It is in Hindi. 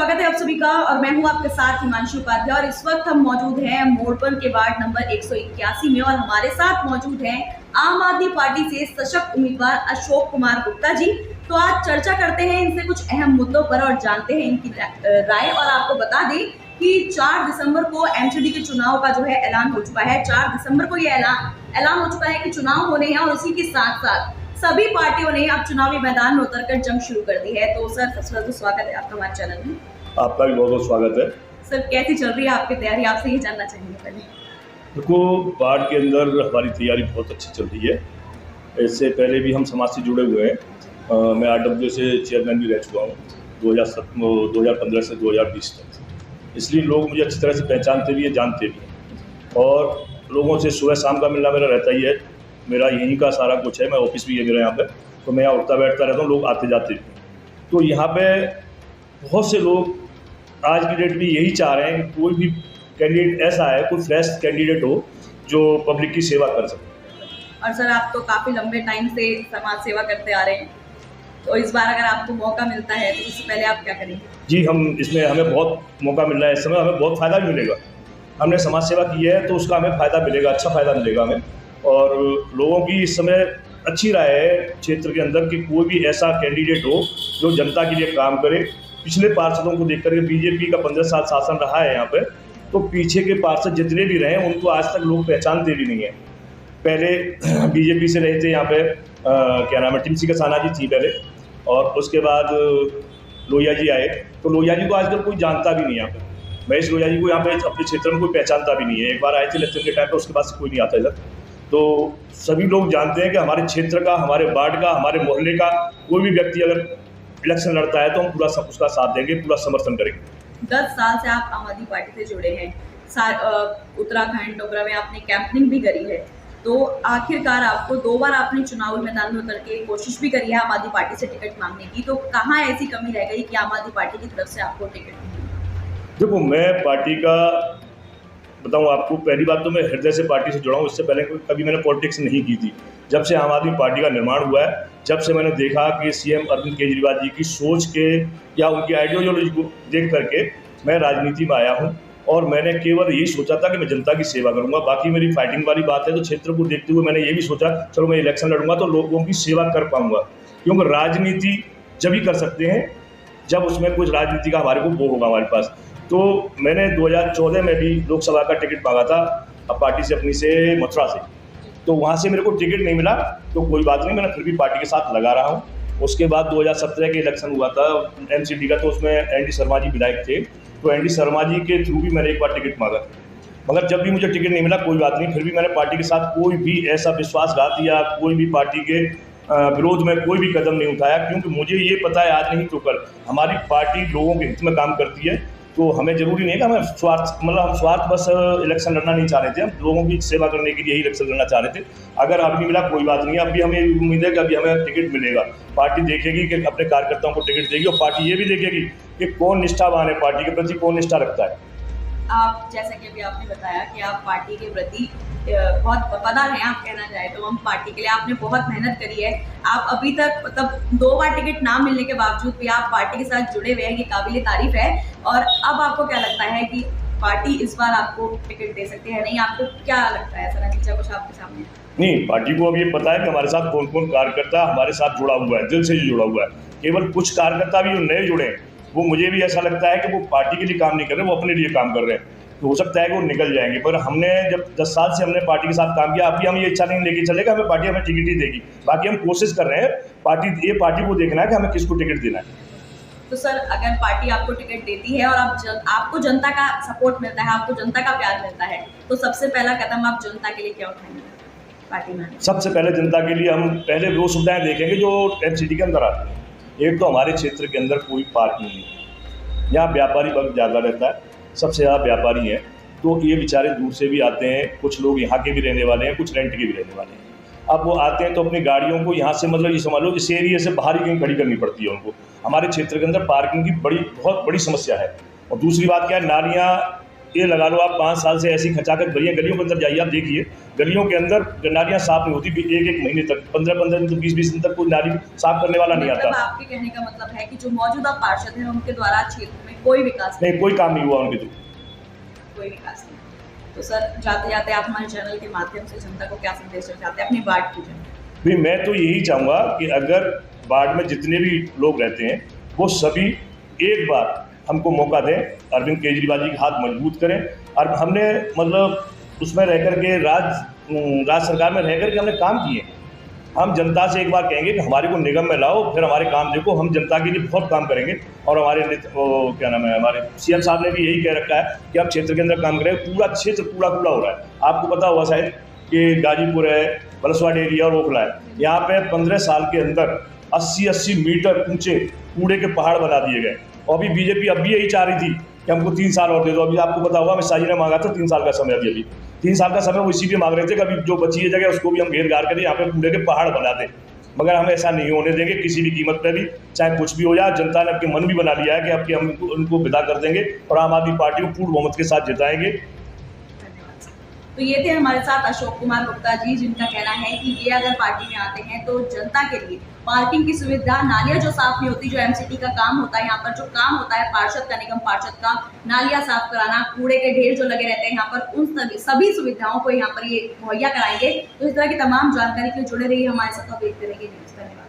स्वागत है आप सभी का और मैं हूं आपके साथ हिमांशु उपाध्याय और इस वक्त हम मौजूद हैं मोड़पन के वार्ड नंबर 181 में और हमारे साथ मौजूद हैं आम आदमी पार्टी से सशक्त उम्मीदवार अशोक कुमार गुप्ता जी। तो आज चर्चा करते हैं इनसे कुछ अहम मुद्दों पर और जानते हैं इनकी राय। और आपको बता दें कि 4 दिसंबर को एमसीडी के चुनाव का जो है ऐलान हो चुका है। 4 दिसंबर को ये ऐलान हो चुका है कि चुनाव होने हैं और इसी के साथ साथ सभी पार्टियों ने अब चुनावी मैदान में उतरकर जंग शुरू कर दी है। तो सर सबसे पहले तो स्वागत है आपका हमारे चैनल में। आपका भी बहुत बहुत स्वागत है। सर कैसी चल रही है आपकी तैयारी, आपसे ये जानना चाहेंगे पहले। देखो, वार्ड के अंदर हमारी तैयारी बहुत अच्छी चल रही है। इससे पहले भी हम समाज से जुड़े हुए हैं। मैं आरडब्ल्यू से चेयरमैन भी रह चुका हूँ 2015 से 2020 तक। इसलिए लोग मुझे अच्छी तरह से पहचानते भी हैं, जानते भी हैं और लोगों से सुबह शाम का मिलना मेरा रहता ही है। मेरा यहीं का सारा कुछ है, मैं ऑफिस भी है मेरा यहाँ पे, तो मैं यहाँ उठता बैठता रहता हूँ, लोग आते जाते भी। तो यहाँ पे बहुत से लोग आज की डेट में यही चाह रहे हैं कि कोई भी कैंडिडेट ऐसा है, कोई फ्रेश कैंडिडेट हो जो पब्लिक की सेवा कर सके। और सर आप तो काफ़ी लंबे टाइम से समाज सेवा करते आ रहे हैं, तो इस बार अगर आपको मौका मिलता है तो उससे पहले आप क्या करेंगे? जी, हम इसमें हमें बहुत मौका मिल रहा है, इस समय हमें बहुत फ़ायदा भी मिलेगा। हमने समाज सेवा की है तो उसका हमें फ़ायदा मिलेगा, अच्छा फ़ायदा मिलेगा हमें। और लोगों की इस समय अच्छी राय है क्षेत्र के अंदर कि कोई भी ऐसा कैंडिडेट हो जो जनता के लिए काम करे। पिछले पार्षदों को देख कर के बीजेपी का 15 साल शासन रहा है यहाँ पे, तो पीछे के पार्षद जितने भी रहे उनको आज तक लोग पहचानते भी नहीं हैं। पहले बीजेपी से रहे थे यहाँ पे क्या नाम है, टिमसी कसाना जी थी पहले, और उसके बाद लोहिया जी आए। तो लोहिया जी को आजकल कोई जानता भी नहीं है यहाँ पे। महेश लोहिया जी को यहाँ पे अपने क्षेत्र में कोई पहचानता भी नहीं है। एक बार आए थे इलेक्शन के टाइम पर, उसके बाद से कोई नहीं आता इधर। तो सभी लोग जानते हैं कि हमारे क्षेत्र का, हमारे वार्ड का, हमारे मोहल्ले का कोई भी व्यक्ति अगर इलेक्शन लड़ता है तो हम पूरा उसका साथ देंगे, पूरा समर्थन करेंगे। 10 साल से आप आम आदमी पार्टी से जुड़े हैं। उत्तराखंड डोगरा में आपने कैंपिंग भी करी है, तो आखिरकार आपको 2 बार आपने चुनावी मैदान में उतर के कोशिश भी करी है आम आदमी पार्टी से टिकट मांगने की, तो कहाँ ऐसी कमी रह गई कि आम आदमी पार्टी की तरफ से आपको टिकट मिली? देखो, मैं पार्टी का बताऊं आपको, पहली बात तो मैं हृदय से पार्टी से जुड़ा हूँ। इससे पहले कभी मैंने पॉलिटिक्स नहीं की थी। जब से आम आदमी पार्टी का निर्माण हुआ है, जब से मैंने देखा कि सीएम अरविंद केजरीवाल जी की सोच के या उनकी आइडियोलॉजी को देख करके मैं राजनीति में आया हूँ और मैंने केवल यही सोचा था कि मैं जनता की सेवा करूँगा। बाकी मेरी फाइटिंग वाली बात है तो क्षेत्र को देखते हुए मैंने ये भी सोचा चलो मैं इलेक्शन लड़ूंगा तो लोगों की सेवा कर पाऊँगा, क्योंकि राजनीति जब ही कर सकते हैं जब उसमें कुछ राजनीति का हमारे को वो होगा हमारे पास। तो मैंने 2014 में भी लोकसभा का टिकट मांगा था अब पार्टी से, अपनी से मथुरा से। तो वहाँ से मेरे को टिकट नहीं मिला, तो कोई बात नहीं, मैंने फिर भी पार्टी के साथ लगा रहा हूँ। उसके बाद 2017 के इलेक्शन हुआ था एमसीडी का, तो उसमें एनडी शर्मा जी विधायक थे। तो एनडी शर्मा जी के थ्रू भी मैंने एक बार टिकट मांगा, मगर जब भी मुझे टिकट नहीं मिला कोई बात नहीं, फिर भी मैंने पार्टी के साथ कोई भी ऐसा विश्वासघात या कोई भी पार्टी के विरोध में कोई भी कदम नहीं उठाया, क्योंकि मुझे ये पता है आज नहीं तो कल हमारी पार्टी लोगों के हित में काम करती है। तो हमें जरूरी नहीं है कि हमें हम स्वार्थ बस इलेक्शन लड़ना नहीं चाह रहे थे, हम लोगों की सेवा करने के लिए ही इलेक्शन लड़ना चाह रहे थे। अगर अभी नहीं मिला कोई बात नहीं, अभी हमें उम्मीद है कि अभी हमें टिकट मिलेगा। पार्टी देखेगी कि अपने कार्यकर्ताओं को टिकट देगी और पार्टी ये भी देखेगी कि कौन निष्ठावान है, पार्टी के प्रति कौन निष्ठा रखता है। आप जैसा कि अभी आपने बताया कि आप पार्टी के प्रति बहुत वफादार हैं, आप कहना चाहें तो हम पार्टी के लिए आपने बहुत मेहनत करी है। आप अभी तक मतलब 2 बार टिकट ना मिलने के बावजूद भी आप पार्टी के साथ जुड़े हुए हैं, ये काबिल तारीफ है। और अब आपको क्या लगता है कि पार्टी इस बार आपको टिकट दे सकती है? नहीं, आपको क्या लगता है? सर नीचे कुछ आपके सामने नहीं, पार्टी को अब ये पता है कि हमारे साथ कौन कौन कार्यकर्ता हमारे साथ जुड़ा हुआ है, दिल से जुड़ा हुआ है। केवल कुछ कार्यकर्ता भी जो नए जुड़े हैं, वो मुझे भी ऐसा लगता है कि वो पार्टी के लिए काम नहीं कर रहे, वो अपने लिए काम कर रहे हैं। तो हो सकता है कि वो निकल जाएंगे, पर हमने जब 10 साल से हमने पार्टी के साथ काम किया, अभी हम ये इच्छा नहीं लेके चलेगा हमें पार्टी हमें टिकट ही देगी। बाकी हम कोशिश कर रहे हैं, पार्टी को देखना है कि हमें किसको टिकट देना है। तो सर अगर पार्टी आपको टिकट देती है और आपको जनता का सपोर्ट मिलता है, आपको जनता का प्यार मिलता है, तो सबसे पहला कदम आप जनता के लिए क्या उठाएंगे पार्टी में? सबसे पहले जनता के लिए हम पहले वो सुविधाएं देखेंगे जो एमसीडी के अंदर आती हैं। एक तो हमारे क्षेत्र के अंदर कोई पार्क नहीं है, यहाँ व्यापारी वर्ग ज़्यादा रहता है, सबसे ज़्यादा व्यापारी हैं। तो ये बेचारे दूर से भी आते हैं, कुछ लोग यहाँ के भी रहने वाले हैं, कुछ रेंट के भी रहने वाले हैं। अब वो आते हैं तो अपनी गाड़ियों को यहाँ से मतलब ये समझ लो इस एरिया से बाहर ही कहीं खड़ी करनी पड़ती है उनको। हमारे क्षेत्र के अंदर पार्किंग की बहुत बड़ी समस्या है। और दूसरी बात क्या है, नालियाँ ये लगा लो आप 5 साल से ऐसी खचाखच भरी है। गलियों के अंदर जाइए, आप देखिए गलियों के अंदर नालियाँ साफ नहीं होती, एक महीने तक, 15 दिन, 20 दिन तक कोई नाली साफ करने वाला नहीं आता। मतलब आपके कहने का मतलब है कि जो मौजूदा पार्षद हैं उनके द्वारा क्षेत्र में कोई विकास नहीं, कोई काम नहीं हुआ उनके थ्रू। कोई विकास नहीं। तो सर, जाते जाते आप हमारे चैनल के माध्यम से जनता को क्या संदेश देना चाहते हैं अपनी वार्ड की जनता? भी मैं तो यही चाहूँगा कि अगर वार्ड में जितने भी लोग रहते हैं वो सभी एक बार हमको मौका दें, अरविंद केजरीवाल जी के हाथ मजबूत करें। और हमने मतलब उसमें रह कर के राज्य सरकार में रह कर के हमने काम किए। हम जनता से एक बार कहेंगे कि हमारे को निगम में लाओ, फिर हमारे काम देखो, हम जनता के लिए बहुत काम करेंगे। और हमारे क्या नाम है, हमारे सीएम साहब ने भी यही कह रखा है कि आप क्षेत्र के अंदर काम करें। पूरा क्षेत्र कूड़ा हो रहा है। आपको पता होगा शायद कि गाजीपुर है, बलसवाड़ एरिया और ओखला है, यहाँ पे 15 साल के अंदर 80 मीटर ऊंचे कूड़े के पहाड़ बना दिए गए। और अभी बीजेपी अब भी यही चाह रही थी कि हमको 3 साल और दे दो। अभी आपको पता होगा, मैं शाही ने मांगा था 3 साल का समय। अभी 3 साल का समय वो इसीलिए मांग रहे थे कि अभी जो बची है जगह उसको भी हम घेर घार करें, यहाँ पे कूड़े के पहाड़ बना दें। मगर हम ऐसा नहीं होने देंगे किसी भी कीमत पर भी, चाहे कुछ भी हो जाए। जनता ने अपने मन भी बना लिया है कि अब हम उनको विदा कर देंगे और आम आदमी पार्टी को पूर्ण बहुमत के साथ जिताएंगे। तो ये थे हमारे साथ अशोक कुमार गुप्ता जी, जिनका कहना है कि ये अगर पार्टी में आते हैं तो जनता के लिए पार्किंग की सुविधा, नालियां जो साफ नहीं होती, जो एमसीटी का काम होता है, यहाँ पर जो काम होता है पार्षद का, निगम पार्षद का, नालियां साफ कराना, कूड़े के ढेर जो लगे रहते हैं यहाँ पर, उन सभी सुविधाओं को यहाँ पर ये मुहैया कराएंगे। तो इस तरह की तमाम जानकारी के लिए जुड़े रहिए हमारे साथ और देखते रहिए न्यूज़। धन्यवाद।